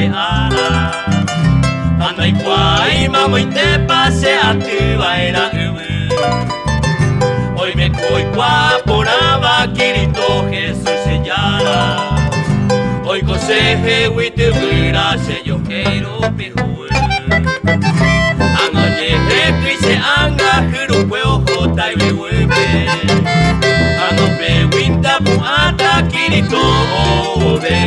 ara Ndaikuai mamo te pase atu vaera Hoy me coicua poraba Cristo Jesús sellara Hoy conseje huite vira se yo quiero pehue Anoye crice anga juru pueo jota y behuebe Anope winta puata Cristo ove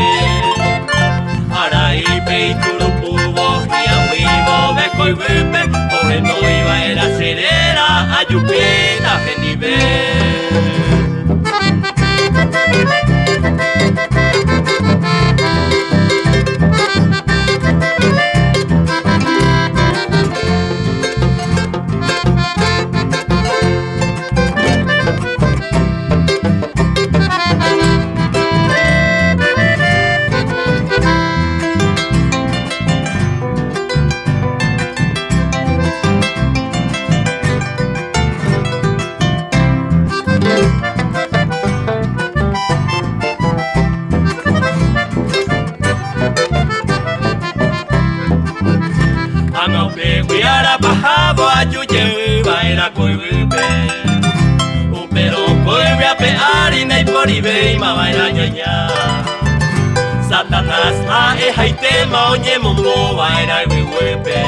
Araka'epa y turupubo y amigo de coibepe Oje no iba a la cerera ayupita genibe Anope guiara bajabo ayuye vaera coibe Upero coibe a peari na iporibe ima vaera ñoña Satanás a ejaite maoñe momo vaera vihuepe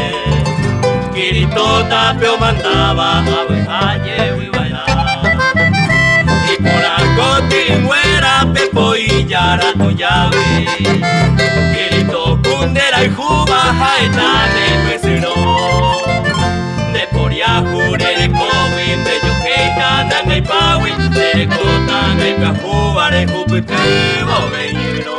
Cristo tapeo mandaba a vejaye vivaira Y por algo tingüera pepo y yara tu llave Cristo kundera y juba jaetane De por yajure de COVID de yokeita nanga y pawi De kota nanga y kahua de juputu bobeñero